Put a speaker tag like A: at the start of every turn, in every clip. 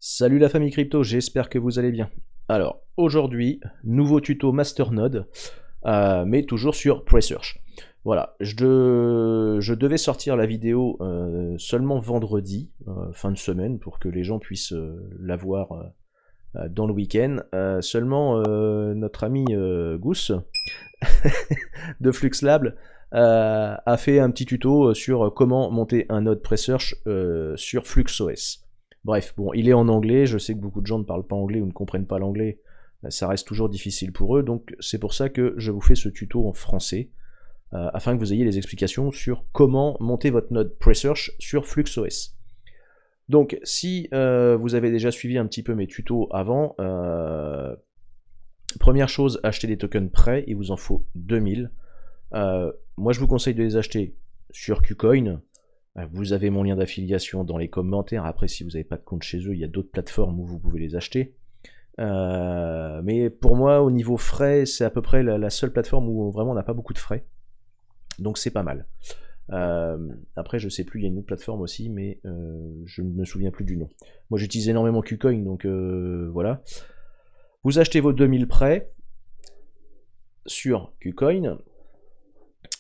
A: Salut la famille crypto, j'espère que vous allez bien. Alors, aujourd'hui, nouveau tuto Masternode, mais toujours sur Presearch. Voilà, je devais sortir la vidéo seulement vendredi, fin de semaine, pour que les gens puissent la voir dans le week-end. Seulement, notre ami Goose de FluxLab a fait un petit tuto sur comment monter un node Presearch sur FluxOS. Bref, bon, il est en anglais, je sais que beaucoup de gens ne parlent pas anglais ou ne comprennent pas l'anglais, ça reste toujours difficile pour eux, donc c'est pour ça que je vous fais ce tuto en français, afin que vous ayez les explications sur comment monter votre node Presearch sur FluxOS. Donc, si vous avez déjà suivi un petit peu mes tutos avant, première chose, achetez des tokens prêts, il vous en faut 2000. Moi je vous conseille de les acheter sur KuCoin. Vous avez mon lien d'affiliation dans les commentaires. Après, si vous n'avez pas de compte chez eux, il y a d'autres plateformes où vous pouvez les acheter. Mais pour moi, au niveau frais, c'est à peu près la seule plateforme où vraiment on n'a pas beaucoup de frais. Donc c'est pas mal. Après, je sais plus, il y a une autre plateforme aussi, mais je ne me souviens plus du nom. Moi, j'utilise énormément KuCoin, donc voilà. Vous achetez vos 2000 prêts sur KuCoin.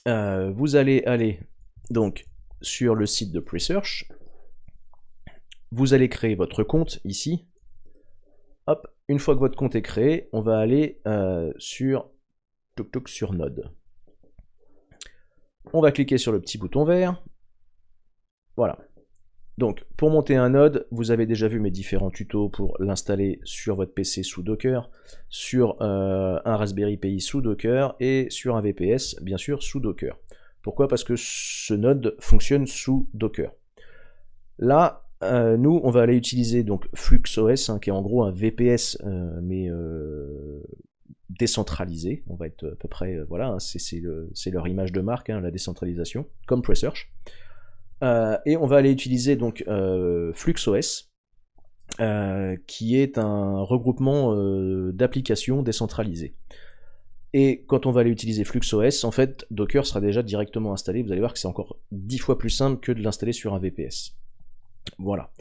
A: Vous allez aller donc sur le site de Presearch, vous allez créer votre compte ici. Hop, une fois que votre compte est créé, on va aller sur Node. On va cliquer sur le petit bouton vert. Voilà. Donc, pour monter un node, vous avez déjà vu mes différents tutos pour l'installer sur votre PC sous Docker, sur un Raspberry Pi sous Docker et sur un VPS, bien sûr, sous Docker. Pourquoi? Parce que ce node fonctionne sous Docker. Là, nous, on va aller utiliser donc FluxOS, qui est en gros un VPS, mais décentralisé. On va être à peu près, voilà, c'est leur image de marque, la décentralisation, comme Presearch. Et on va aller utiliser donc FluxOS, qui est un regroupement d'applications décentralisées. Et quand on va aller utiliser FluxOS, en fait, Docker sera déjà directement installé. Vous allez voir que c'est encore 10 fois plus simple que de l'installer sur un VPS. Voilà.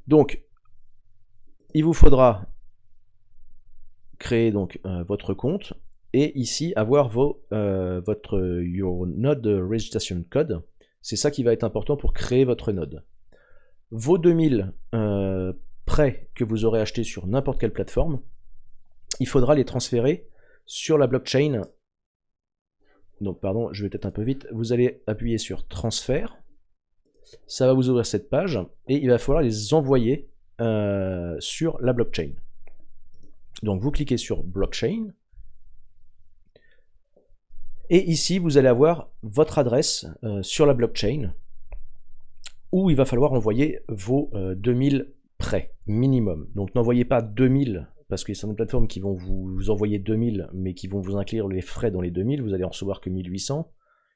A: Donc, il vous faudra créer donc votre compte et ici avoir votre Your Node Registration Code. C'est ça qui va être important pour créer votre node. Vos 2000 prêts que vous aurez achetés sur n'importe quelle plateforme, il faudra les transférer sur la blockchain. Donc pardon, je vais peut-être un peu vite. Vous allez appuyer sur transfert. Ça va vous ouvrir cette page et il va falloir les envoyer sur la blockchain. Donc vous cliquez sur blockchain. Et ici, vous allez avoir votre adresse sur la blockchain où il va falloir envoyer vos 2000 prêts minimum. Donc n'envoyez pas 2000 parce qu'il y a certaines plateformes qui vont vous envoyer 2000 mais qui vont vous inclure les frais dans les 2000. Vous allez en recevoir que 1800.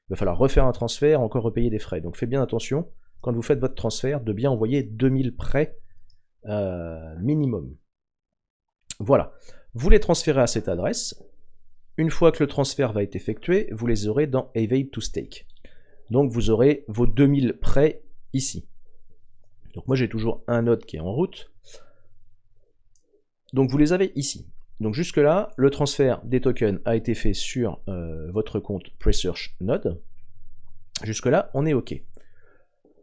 A: Il va falloir refaire un transfert, encore repayer des frais. Donc faites bien attention quand vous faites votre transfert de bien envoyer 2000 prêts minimum. Voilà. Vous les transférez à cette adresse. Une fois que le transfert va être effectué, vous les aurez dans Evade to Stake. Donc vous aurez vos 2000 prêts ici. Donc moi j'ai toujours un node qui est en route. Donc vous les avez ici. Donc jusque là, le transfert des tokens a été fait sur votre compte Presearch Node. Jusque là, on est OK.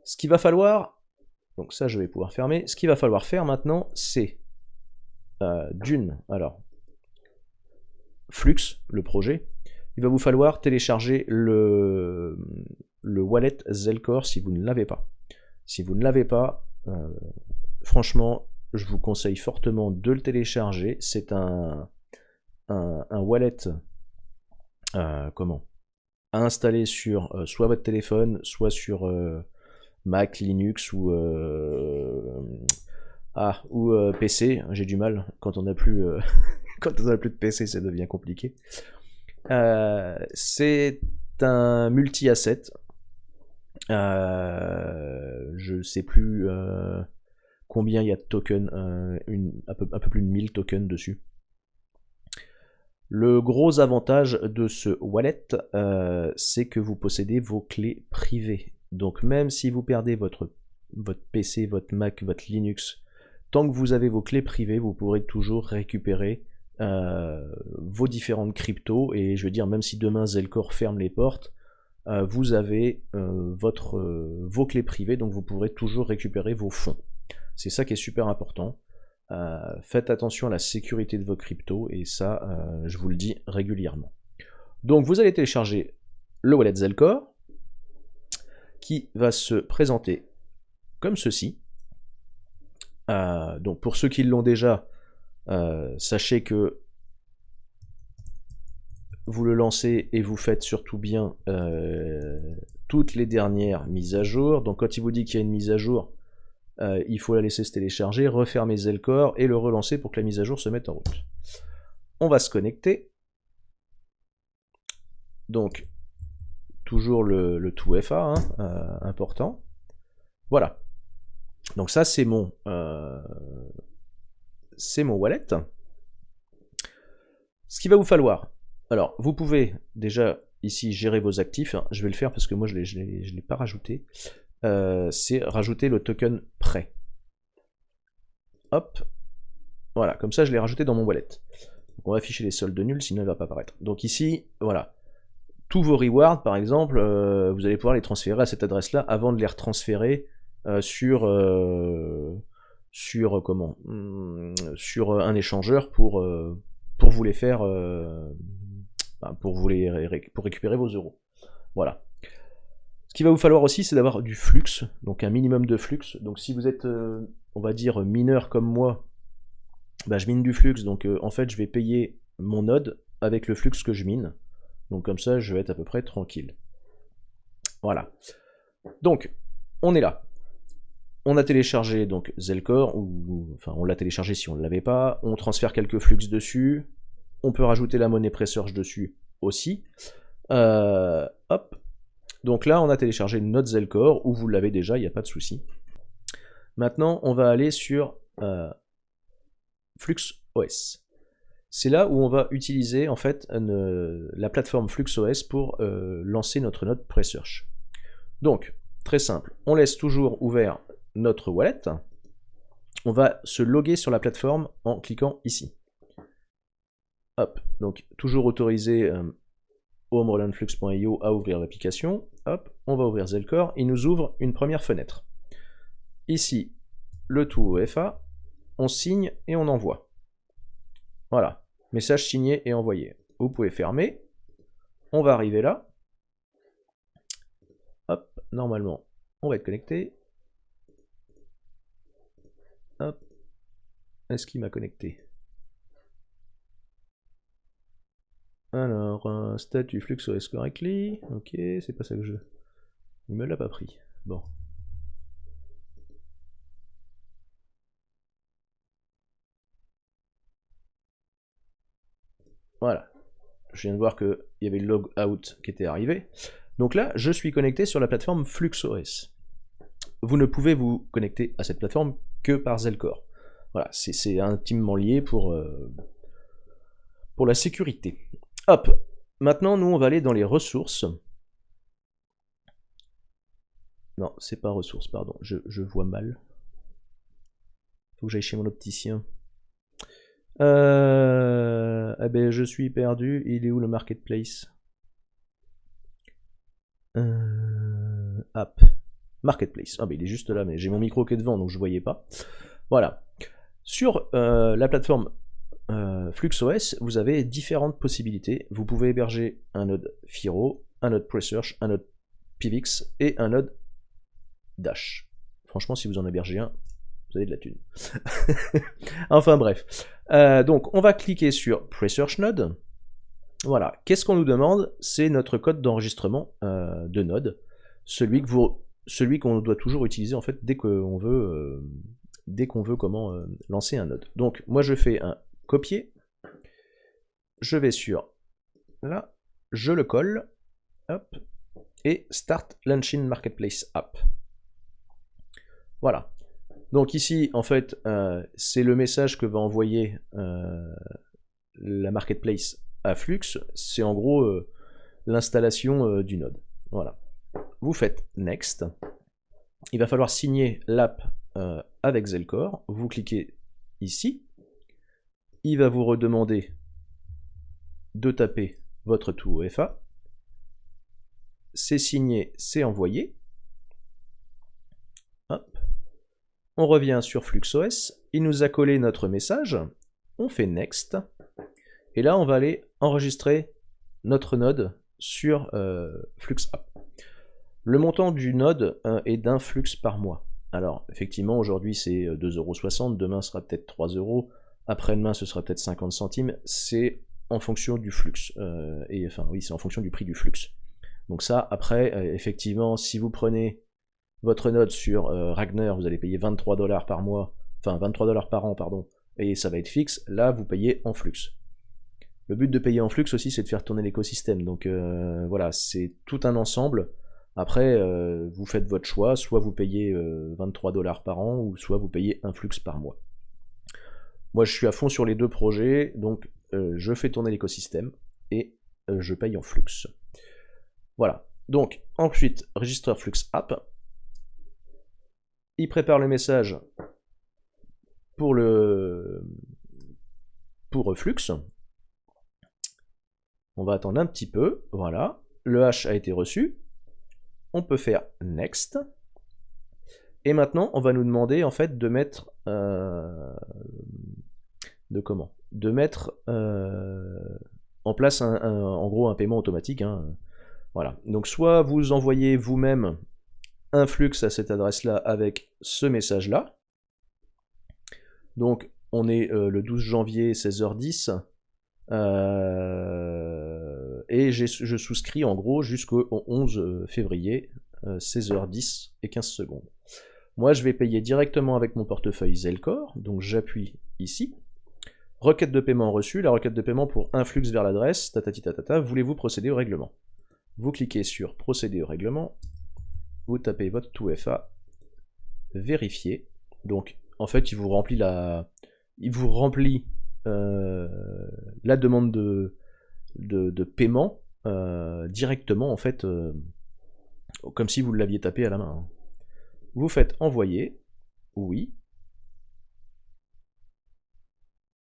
A: Ce qu'il va falloir, donc ça je vais pouvoir fermer, ce qu'il va falloir faire maintenant, c'est alors, Flux, le projet, il va vous falloir télécharger le wallet Zelcore si vous ne l'avez pas. Si vous ne l'avez pas, franchement, je vous conseille fortement de le télécharger. C'est un wallet à installer sur soit votre téléphone, soit sur Mac, Linux ou PC. J'ai du mal quand on n'a plus quand on n'a plus de PC, ça devient compliqué. C'est un multi-asset. Je sais plus. combien il y a de tokens, un peu plus de 1000 tokens dessus. Le gros avantage de ce wallet, c'est que vous possédez vos clés privées. Donc même si vous perdez votre PC, votre Mac, votre Linux, tant que vous avez vos clés privées, vous pourrez toujours récupérer vos différentes cryptos. Et je veux dire, même si demain Zelcore ferme les portes, vous avez vos clés privées, donc vous pourrez toujours récupérer vos fonds. C'est ça qui est super important. Faites attention à la sécurité de vos cryptos, et ça, je vous le dis régulièrement. Donc vous allez télécharger le wallet Zelcore, qui va se présenter comme ceci. Donc pour ceux qui l'ont déjà, sachez que vous le lancez et vous faites surtout bien toutes les dernières mises à jour. Donc quand il vous dit qu'il y a une mise à jour, il faut la laisser se télécharger, refermer Zelcore et le relancer pour que la mise à jour se mette en route. On va se connecter. Donc, toujours le 2FA, hein, important. Voilà. Donc ça, c'est mon wallet. Ce qu'il va vous falloir. Alors, vous pouvez déjà ici gérer vos actifs. Je vais le faire parce que moi, je ne l'ai pas rajouté. C'est rajouter le token prêt. Hop, voilà, comme ça je l'ai rajouté dans mon wallet. Donc on va afficher les soldes nuls, sinon il ne va pas apparaître. Donc ici, voilà, tous vos rewards par exemple, vous allez pouvoir les transférer à cette adresse-là avant de les retransférer sur un échangeur pour vous les faire, pour récupérer vos euros. Voilà. Ce qu'il va vous falloir aussi, c'est d'avoir du flux, donc un minimum de flux. Donc si vous êtes, on va dire, mineur comme moi, bah, je mine du flux, donc en fait je vais payer mon node avec le flux que je mine. Donc comme ça, je vais être à peu près tranquille. Voilà. Donc, on est là. On a téléchargé donc Zelcore, enfin on l'a téléchargé si on ne l'avait pas. On transfère quelques flux dessus. On peut rajouter la monnaie PreSearch dessus aussi. Hop. Donc là, on a téléchargé notre Zelcore, ou vous l'avez déjà, il n'y a pas de souci. Maintenant, on va aller sur FluxOS. C'est là où on va utiliser en fait la plateforme FluxOS pour lancer notre node PreSearch. Donc, très simple, on laisse toujours ouvert notre wallet. On va se loguer sur la plateforme en cliquant ici. Hop, donc toujours autoriser home.flux.io à ouvrir l'application. Hop, on va ouvrir Zelcore, il nous ouvre une première fenêtre. Ici, le 2FA, on signe et on envoie. Voilà, message signé et envoyé. Vous pouvez fermer. On va arriver là. Hop, normalement, on va être connecté. Hop, est-ce qu'il m'a connecté? Alors, statut FluxOS correctly. Ok, c'est pas ça que je... Il me l'a pas pris. Bon. Voilà. Je viens de voir qu'il y avait le logout qui était arrivé. Donc là, je suis connecté sur la plateforme FluxOS. Vous ne pouvez vous connecter à cette plateforme que par Zelcore. Voilà, c'est intimement lié pour la sécurité. Hop, maintenant nous on va aller dans les ressources. Non, c'est pas ressources, pardon, je vois mal. Faut que j'aille chez mon opticien. Eh ben je suis perdu, il est où le marketplace? App. Marketplace. Ah ben il est juste là, mais j'ai mon micro qui est devant, donc je voyais pas. Voilà. Sur la plateforme FluxOS, vous avez différentes possibilités. Vous pouvez héberger un node Firo, un node PreSearch, un node Pivx et un node Dash. Franchement, si vous en hébergez un, vous avez de la thune. Enfin bref. Donc, on va cliquer sur PreSearch Node. Voilà. Qu'est-ce qu'on nous demande? C'est notre code d'enregistrement de node. Celui qu'on doit toujours utiliser en fait dès qu'on veut, lancer un node. Donc, moi, je fais un copier. Je vais sur là, je le colle. Hop. Et Start Launching Marketplace App. Voilà. Donc ici, en fait, c'est le message que va envoyer la marketplace à Flux. C'est en gros l'installation du node. Voilà. Vous faites Next. Il va falloir signer l'app avec Zelcore. Vous cliquez ici. Il va vous redemander de taper votre tout OFA. C'est signé, c'est envoyé. Hop. On revient sur FluxOS. Il nous a collé notre message. On fait Next. Et là, on va aller enregistrer notre node sur FluxApp. Le montant du node est d'un flux par mois. Alors, effectivement, aujourd'hui, c'est 2,60 €. Demain, ce sera peut-être 3 €. Après-demain, ce sera peut-être 50 centimes. C'est en fonction du flux. Enfin, oui, c'est en fonction du prix du flux. Donc ça, après, effectivement, si vous prenez votre node sur Ragnar, vous allez payer 23 $ par mois, enfin 23 $ par an, pardon, et ça va être fixe. Là, vous payez en flux. Le but de payer en flux aussi, c'est de faire tourner l'écosystème. Donc voilà, c'est tout un ensemble. Après, vous faites votre choix, soit vous payez 23 $ par an, ou soit vous payez un flux par mois. Moi, je suis à fond sur les deux projets, donc je fais tourner l'écosystème et je paye en flux. Voilà. Donc, ensuite, registreur Flux App. Il prépare le message pour Flux. On va attendre un petit peu. Voilà. Le hash a été reçu. On peut faire Next. Et maintenant, on va nous demander en fait de mettre en place en gros un paiement automatique. Hein. Voilà. Donc soit vous envoyez vous-même un flux à cette adresse-là avec ce message-là. Donc on est le 12 janvier 16h10 et je souscris en gros jusqu'au 11 février 16h10 et 15 secondes. Moi je vais payer directement avec mon portefeuille Zelcore, donc j'appuie ici. Requête de paiement reçue, la requête de paiement pour un flux vers l'adresse, tatati. Voulez-vous procéder au règlement? Vous cliquez sur procéder au règlement, vous tapez votre tout-FA, vérifier. Donc en fait il vous remplit la demande de paiement directement en fait comme si vous l'aviez tapé à la main. Vous faites envoyer, oui,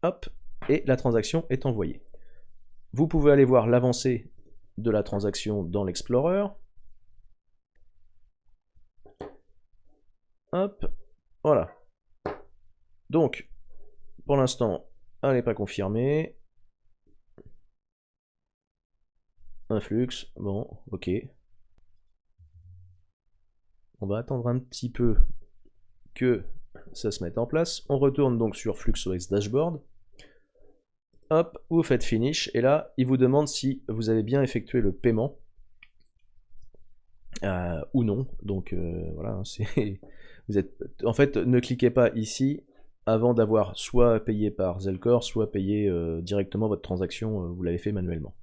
A: hop, et la transaction est envoyée. Vous pouvez aller voir l'avancée de la transaction dans l'Explorer. Hop, voilà. Donc, pour l'instant, elle n'est pas confirmée. Un flux, bon, ok. On va attendre un petit peu que ça se mette en place. On retourne donc sur FluxOS Dashboard. Hop, vous faites Finish, et là, il vous demande si vous avez bien effectué le paiement ou non. Donc voilà, en fait, ne cliquez pas ici avant d'avoir soit payé par Zelcore, soit payé directement votre transaction, vous l'avez fait manuellement.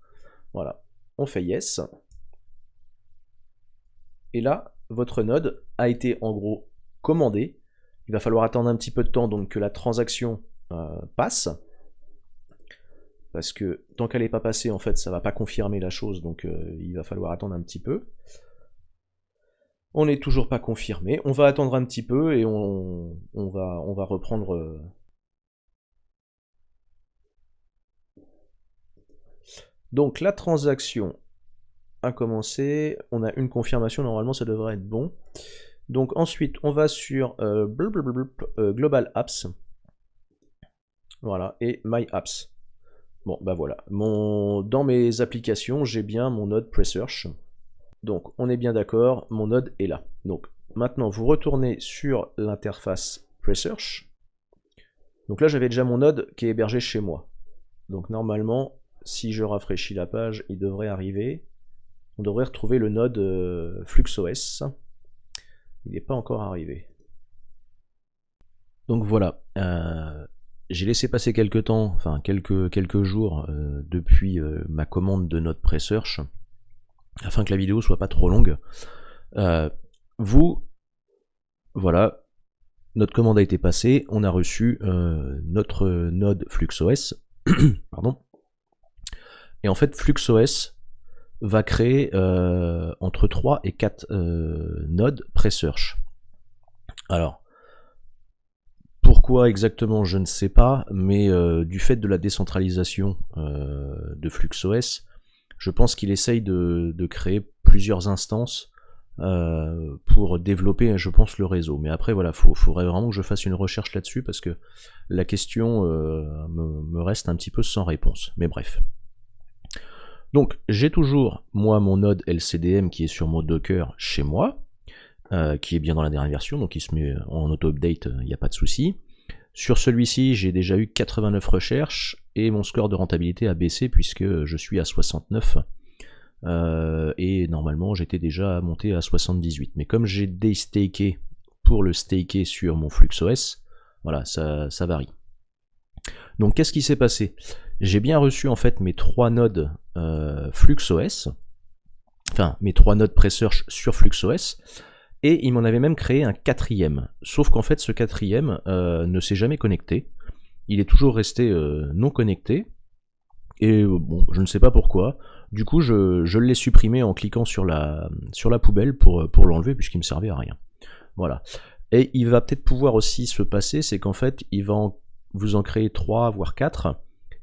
A: Voilà, on fait Yes. Et là, votre node a été en gros commandé. Il va falloir attendre un petit peu de temps donc que la transaction passe. Parce que tant qu'elle n'est pas passée, en fait, ça ne va pas confirmer la chose, donc il va falloir attendre un petit peu. On n'est toujours pas confirmé. On va attendre un petit peu et on va reprendre. Donc la transaction a commencé. On a une confirmation. Normalement, ça devrait être bon. Donc ensuite, on va sur Global Apps. Voilà, et My Apps. Bon, bah voilà. Dans mes applications, j'ai bien mon node Presearch. Donc, on est bien d'accord, mon node est là. Donc, maintenant, vous retournez sur l'interface Presearch. Donc là, j'avais déjà mon node qui est hébergé chez moi. Donc, normalement, si je rafraîchis la page, il devrait arriver. On devrait retrouver le node FluxOS. Il n'est pas encore arrivé. Donc voilà. J'ai laissé passer quelques temps, enfin quelques jours depuis ma commande de node Presearch, afin que la vidéo soit pas trop longue. Voilà, notre commande a été passée, on a reçu notre node FluxOS, pardon. Et en fait, FluxOS va créer entre 3 et 4 nodes pre-search. Alors, pourquoi exactement, je ne sais pas, mais du fait de la décentralisation de FluxOS, je pense qu'il essaye de créer plusieurs instances pour développer, je pense, le réseau. Mais après, voilà, faudrait vraiment que je fasse une recherche là-dessus parce que la question me reste un petit peu sans réponse. Mais bref. Donc, j'ai toujours, moi, mon node LCDM qui est sur mon Docker chez moi, qui est bien dans la dernière version, donc il se met en auto-update, il n'y a pas de souci. Sur celui-ci, j'ai déjà eu 89 recherches, et mon score de rentabilité a baissé puisque je suis à 69. Et normalement j'étais déjà monté à 78, mais comme j'ai déstaké pour le staker sur mon FluxOS, voilà, ça varie. Donc qu'est-ce qui s'est passé? J'ai bien reçu en fait mes 3 nodes FluxOS, enfin mes 3 nodes pre-search sur FluxOS, et il m'en avait même créé un 4e, sauf qu'en fait ce 4e ne s'est jamais connecté, il est toujours resté non connecté, et bon, je ne sais pas pourquoi. Du coup, je l'ai supprimé en cliquant sur la poubelle pour l'enlever, puisqu'il me servait à rien. Voilà. Et il va peut-être pouvoir aussi se passer, c'est qu'en fait, il va vous en créer 3, voire 4,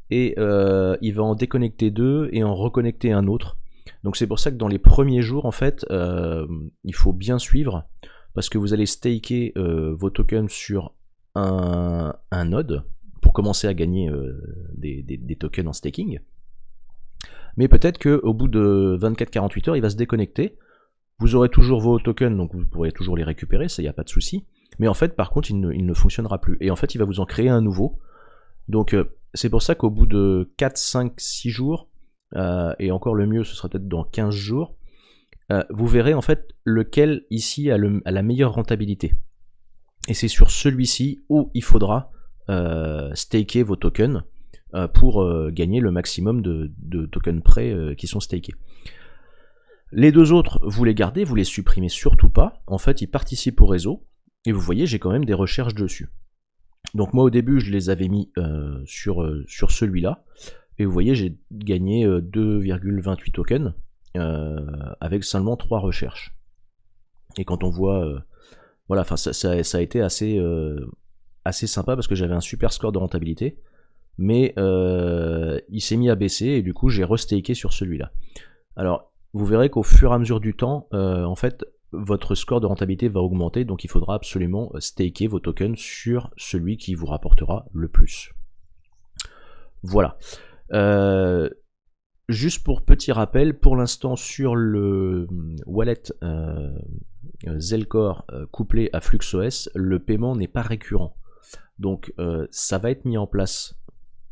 A: et il va en déconnecter 2 et en reconnecter un autre. Donc c'est pour ça que dans les premiers jours, en fait, il faut bien suivre, parce que vous allez staker vos tokens sur un node, pour commencer à gagner des tokens en staking. Mais peut-être qu'au bout de 24-48 heures, il va se déconnecter. Vous aurez toujours vos tokens, donc vous pourrez toujours les récupérer, ça, il n'y a pas de souci. Mais en fait, par contre, il ne fonctionnera plus. Et en fait, il va vous en créer un nouveau. Donc, c'est pour ça qu'au bout de 4, 5, 6 jours, et encore le mieux, ce sera peut-être dans 15 jours, vous verrez en fait lequel ici a la meilleure rentabilité. Et c'est sur celui-ci où il faudra staker vos tokens pour gagner le maximum de tokens prêts qui sont stakés. Les deux autres, vous les gardez, vous les supprimez surtout pas. En fait, ils participent au réseau, et vous voyez, j'ai quand même des recherches dessus. Donc moi, au début, je les avais mis sur celui-là, et vous voyez, j'ai gagné 2,28 tokens avec seulement 3 recherches. Et quand on voit... voilà, enfin, ça a été assez sympa, parce que j'avais un super score de rentabilité, mais il s'est mis à baisser, et du coup, j'ai restaké sur celui-là. Alors, vous verrez qu'au fur et à mesure du temps, en fait, votre score de rentabilité va augmenter, donc il faudra absolument staker vos tokens sur celui qui vous rapportera le plus. Voilà. Juste pour petit rappel, pour l'instant sur le wallet Zelcore couplé à FluxOS, le paiement n'est pas récurrent. Donc ça va être mis en place,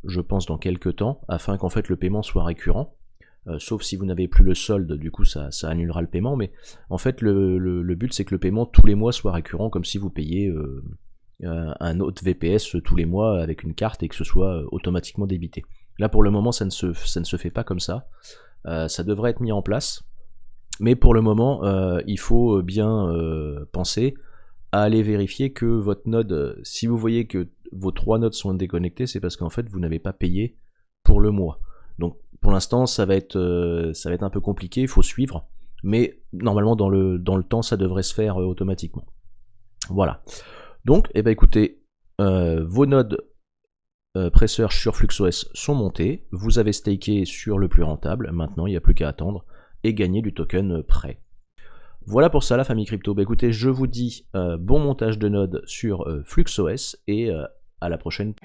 A: je pense, dans quelques temps, afin qu'en fait le paiement soit récurrent. Sauf si vous n'avez plus le solde, du coup ça annulera le paiement, mais en fait le but c'est que le paiement tous les mois soit récurrent, comme si vous payez un autre VPS tous les mois avec une carte et que ce soit automatiquement débité. Là pour le moment ça ne se fait pas comme ça, ça devrait être mis en place, mais pour le moment il faut bien penser à aller vérifier que votre node, si vous voyez que vos 3 nodes sont déconnectés, c'est parce qu'en fait vous n'avez pas payé pour le mois. Donc pour l'instant ça va être un peu compliqué, il faut suivre, mais normalement dans le temps ça devrait se faire automatiquement. Voilà. Donc eh ben, écoutez, vos nodes pre-search sur FluxOS sont montés, vous avez staké sur le plus rentable, maintenant il n'y a plus qu'à attendre et gagner du token prêt. Voilà pour ça la famille crypto. Bah, écoutez, je vous dis bon montage de nodes sur FluxOS et à la prochaine.